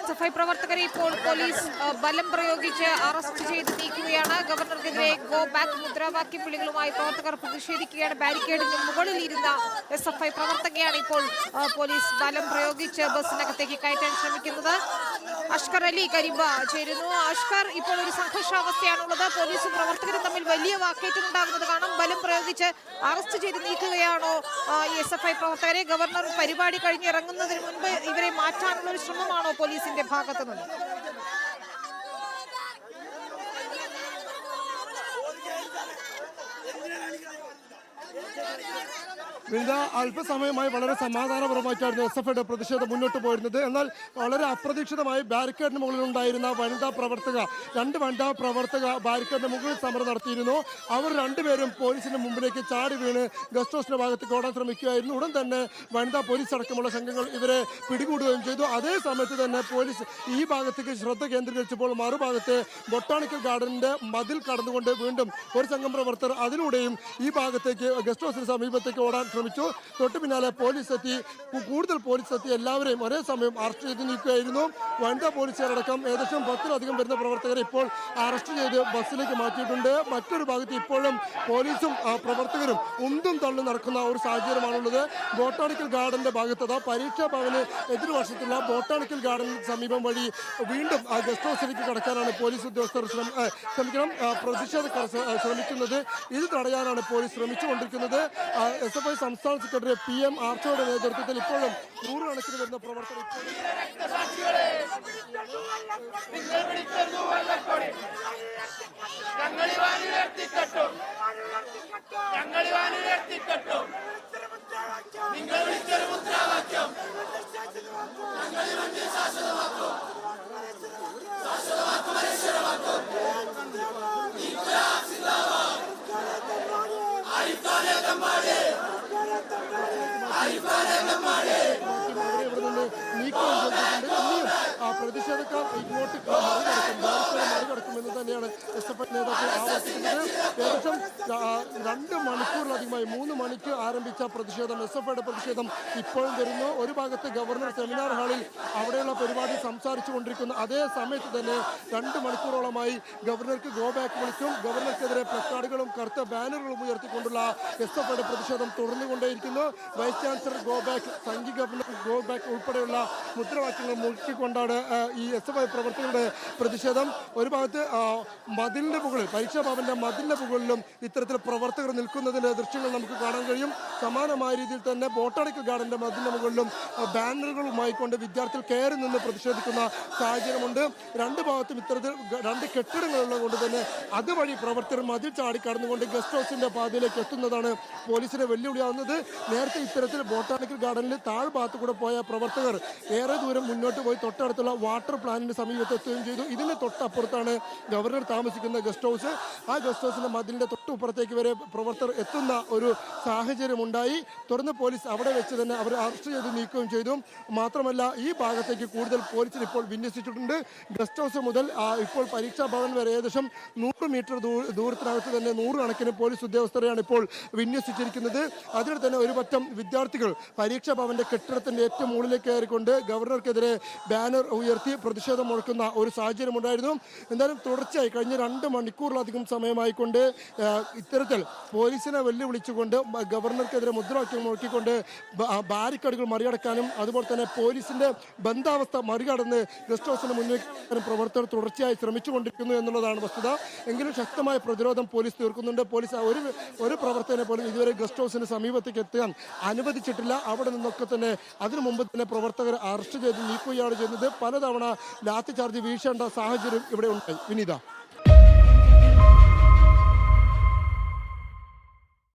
SFI പ്രവർത്തകരെ ഇപ്പോൾ police ബലം പ്രയോഗിച്ച് അറസ്റ്റ് ചെയ്ത് നീക്കുകയാണ്. ഗവർണർക്കെതിരെ ഗോ ബാക്ക് മുദ്രാവാക്യം വിളികളുമായി പ്രവർത്തകർ പ്രതിഷേധിക്കുകയാണ്. ബാരിക്കേഡിന് മുകളിൽ ഇരുന്ന എസ്എഫ്ഐ പ്രവർത്തകയാണ് ഇപ്പോൾ പോലീസ് ബലം പ്രയോഗിച്ച് ബസ്സിനകത്തേക്ക് കയറ്റാൻ ശ്രമിക്കുന്നത്. അഷ്കർ അലി കരിമ്പ ചേരുന്നു. അഷ്കർ, ഇപ്പോൾ ഒരു സംഘർഷാവസ്ഥയാണുള്ളത്. പോലീസും പ്രവർത്തകരും തമ്മിൽ വലിയ വാക്കേറ്റം ഉണ്ടാകുന്നത് കാണാം. ബലം പ്രയോഗിച്ച് അറസ്റ്റ് ചെയ്ത് നീക്കുകയാണോ ഈ എസ്എഫ്ഐ പ്രവർത്തകരെ? ഗവർണർ പരിപാടി കഴിഞ്ഞ് ഇറങ്ങുന്നതിന് മുൻപ് ഇവരെ മാറ്റാനുള്ള ഒരു ശ്രമമാണോ പോലീസിന്റെ ഭാഗത്തു നിന്ന്? അല്പസമയമായി വളരെ സമാധാനപരമായിട്ടായിരുന്നു എസ്എഫ്ഐയുടെ പ്രതിഷേധം മുന്നോട്ട് പോയിരുന്നത്. എന്നാൽ വളരെ അപ്രതീക്ഷിതമായി ബാരിക്കേഡിന് മുകളിൽ ഉണ്ടായിരുന്ന രണ്ട് വനിതാ പ്രവർത്തക ബാരിക്കേഡിന് മുകളിൽ സമരം നടത്തിയിരുന്നു. അവർ രണ്ടുപേരും പോലീസിന്റെ മുമ്പിലേക്ക് ചാടി വീണ് ഗസ്റ്റ് ഹൗസിന്റെ ഭാഗത്തേക്ക് ഓടാൻ ശ്രമിക്കുകയായിരുന്നു. ഉടൻ തന്നെ വനിതാ പോലീസ് അടക്കമുള്ള സംഘങ്ങൾ ഇവരെ പിടികൂടുകയും ചെയ്തു. അതേ സമയത്ത് തന്നെ പോലീസ് ഈ ഭാഗത്തേക്ക് ശ്രദ്ധ കേന്ദ്രീകരിച്ചപ്പോൾ മറുഭാഗത്തെ ബൊട്ടാണിക്കൽ ഗാർഡന്റെ മതിൽ കടന്നുകൊണ്ട് വീണ്ടും ഒരു സംഘം പ്രവർത്തകർ അതിലൂടെയും ഈ ഭാഗത്തേക്ക് ഗസ്റ്റ് ഹൗസിന് സമീപത്തേക്ക് ഓടാൻ ശ്രമിച്ചു. തൊട്ടു പിന്നാലെ കൂടുതൽ പോലീസ് എത്തി എല്ലാവരെയും ഒരേ സമയം അറസ്റ്റ് ചെയ്ത് നീക്കുകയായിരുന്നു. വനിതാ പോലീസുകാരടക്കം ഏകദേശം 10-ലധികം വരുന്ന പ്രവർത്തകരെ ഇപ്പോൾ അറസ്റ്റ് ചെയ്ത് ബസ്സിലേക്ക് മാറ്റിയിട്ടുണ്ട്. മറ്റൊരു ഭാഗത്ത് ഇപ്പോഴും പോലീസും പ്രവർത്തകരും ഉന്തും തള്ളും നടക്കുന്ന ഒരു സാഹചര്യമാണുള്ളത്. ബോട്ടാണിക്കൽ ഗാർഡന്റെ ഭാഗത്ത് പരീക്ഷാ ഭവന് എതിർവശത്തുള്ള ബോട്ടാണിക്കൽ ഗാർഡന് സമീപം വഴി വീണ്ടും ഗസ്റ്റ് ഹൗസിലേക്ക് കടക്കാനാണ് പോലീസ് ഉദ്യോഗസ്ഥർ പ്രതിഷേധക്കാർ ശ്രമിക്കുന്നത്. ഇത് തടയാനാണ് പോലീസ് ശ്രമിച്ചുകൊണ്ടിരിക്കുന്നത്. എസ്എഫ്ഐ സംസ്ഥാന സെക്രട്ടറി PM ആർച്ചോയുടെ നേതൃത്വത്തിൽ ഇപ്പോഴും നൂറുകണക്കിന് വരുന്ന പ്രവർത്തകർ പ്രതിഷേധക്കാർ ഇങ്ങോട്ട് മറികടക്കുമെന്ന് തന്നെയാണ് എസ്എഫ്ഐ നേതാക്കൾ ആവർത്തിക്കുന്നത്. ഏകദേശം 2 മണിക്കൂറിലധികമായി 3 മണിക്ക് ആരംഭിച്ച പ്രതിഷേധം, എസ്എഫ്ഐയുടെ പ്രതിഷേധം ഇപ്പോഴും വരുന്നു. ഒരു ഭാഗത്ത് ഗവർണർ സെമിനാർ ഹാളിൽ അവിടെയുള്ള പരിപാടി സംസാരിച്ചു കൊണ്ടിരിക്കുന്നു. അതേ സമയത്ത് തന്നെ 2 മണിക്കൂറോളമായി ഗവർണർക്ക് ഗോ ബാക്ക് വിളിച്ചും ഗവർണർക്കെതിരെ പ്ലക്കാർഡുകളും കറുത്ത ബാനറുകളും ഉയർത്തിക്കൊണ്ടുള്ള എസ്എഫ്ഐയുടെ പ്രതിഷേധം തുടർന്നുകൊണ്ടേയിരിക്കുന്നു. Vice chancellor go back, Sanghi governor go back ഉൾപ്പെടെയുള്ള മുദ്രാവാക്യങ്ങൾ മുഴക്കിക്കൊണ്ടാണ് ഈ എസ്എഫ്ഐ പ്രവർത്തകരുടെ പ്രതിഷേധം. ഒരു ഭാഗത്ത് മതിലിന്റെ മുകളിൽ, പരീക്ഷാ ഭവന്റെ മതിലിന്റെ മുകളിലും ഇത്തരത്തിൽ പ്രവർത്തകർ നിൽക്കുന്നതിന്റെ ദൃശ്യങ്ങൾ നമുക്ക് കാണാൻ കഴിയും. സമാനമായ രീതിയിൽ തന്നെ ബോട്ടാണിക്കൽ ഗാർഡന്റെ മതിലിന്റെ മുകളിലും ബാനറുകളുമായി കൊണ്ട് വിദ്യാർത്ഥികൾ കയറി നിന്ന് പ്രതിഷേധിക്കുന്ന സാഹചര്യമുണ്ട്. 2 ഭാഗത്തും ഇത്തരത്തിൽ 2 കെട്ടിടങ്ങളുള്ളത് കൊണ്ട് തന്നെ അതുവഴി പ്രവർത്തകർ മതിൽ ചാടി കടന്നുകൊണ്ട് ഗസ്റ്റ് ഹൗസിന്റെ പാതയിലേക്ക് എത്തുന്നതാണ് പോലീസിനെ വെല്ലുവിളിയാവുന്നത്. നേരത്തെ ഇത്തരത്തിൽ ബോട്ടാണിക്കൽ ഗാർഡനിൽ താഴ്ഭാഗത്ത് കൂടെ പോയ പ്രവർത്തകർ ഏറെ ദൂരം മുന്നോട്ട് പോയി തൊട്ടടുത്തുള്ള വാട്ടർ പ്ലാന്റിന് സമീപത്ത് എത്തുകയും ചെയ്തു. ഇതിന് തൊട്ടപ്പുറത്താണ് ഗവർണർ താമസിക്കുന്ന ഗസ്റ്റ് ഹൗസ്. ആ ഗസ്റ്റ് ഹൗസിന്റെ മതിലിന്റെ തൊട്ടുപ്പുറത്തേക്ക് വരെ പ്രവർത്തകർ എത്തുന്ന ഒരു സാഹചര്യം ഉണ്ടായി. തുടർന്ന് പോലീസ് അവിടെ വെച്ച് തന്നെ അവരെ അറസ്റ്റ് ചെയ്ത് നീക്കുകയും ചെയ്തു. മാത്രമല്ല ഈ ഭാഗത്തേക്ക് കൂടുതൽ പോലീസിന് ഇപ്പോൾ വിന്യസിച്ചിട്ടുണ്ട്. ഗസ്റ്റ് ഹൗസ് മുതൽ ഇപ്പോൾ പരീക്ഷാ ഭവൻ വരെ ഏകദേശം 100 മീറ്റർ ദൂരത്തിനകത്ത് തന്നെ 100 കണക്കിന് പോലീസ് ഉദ്യോഗസ്ഥരെയാണ് ഇപ്പോൾ വിന്യസിച്ചിരിക്കുന്നത്. അതിൽ തന്നെ ഒരു പറ്റം വിദ്യാർത്ഥികൾ പരീക്ഷാ ഭവന്റെ കെട്ടിടത്തിന്റെ ഏറ്റവും മുകളിലേക്ക് കയറിക്കൊണ്ട് ഗവർണർക്കെതിരെ ബാനർ ഉയർത്തി പ്രതിഷേധം മുഴക്കുന്ന ഒരു സാഹചര്യം ഉണ്ടായിരുന്നു. എന്തായാലും തുടർച്ചയായി കഴിഞ്ഞ 2 മണിക്കൂറിലധികം സമയമായിക്കൊണ്ട് ഇത്തരത്തിൽ പോലീസിനെ വെല്ലുവിളിച്ചുകൊണ്ട് ഗവർണർക്കെതിരെ മുദ്രാവാക്യം മുഴക്കിക്കൊണ്ട് ബാരിക്കേഡുകൾ മറികടക്കാനും അതുപോലെ തന്നെ പോലീസിന്റെ ബന്ധാവസ്ഥ മറികടന്ന് ഗസ്റ്റ് ഹൗസിന് മുന്നിൽ പ്രവർത്തകർ തുടർച്ചയായി ശ്രമിച്ചുകൊണ്ടിരിക്കുന്നു എന്നുള്ളതാണ് വസ്തുത. എങ്കിലും ശക്തമായ പ്രതിരോധം പോലീസ് തീർക്കുന്നുണ്ട്. പോലീസ് ഒരു പ്രവർത്തകനെ പോലും ഇതുവരെ ഗസ്റ്റ് ഹൗസിന് സമീപത്തേക്ക് എത്താൻ അനുവദിച്ചിട്ടില്ല. അവിടെ നിന്നൊക്കെ തന്നെ അതിനു മുമ്പ് തന്നെ പ്രവർത്തകർ അറസ്റ്റ് ചെയ്ത് നീക്കുകയാണ് ചെയ്യുന്നത്. പലതവണ ലാത്തി ചാർജ് വീശേണ്ട സാഹചര്യം ഇവിടെ ഉണ്ടായി. വിനീത.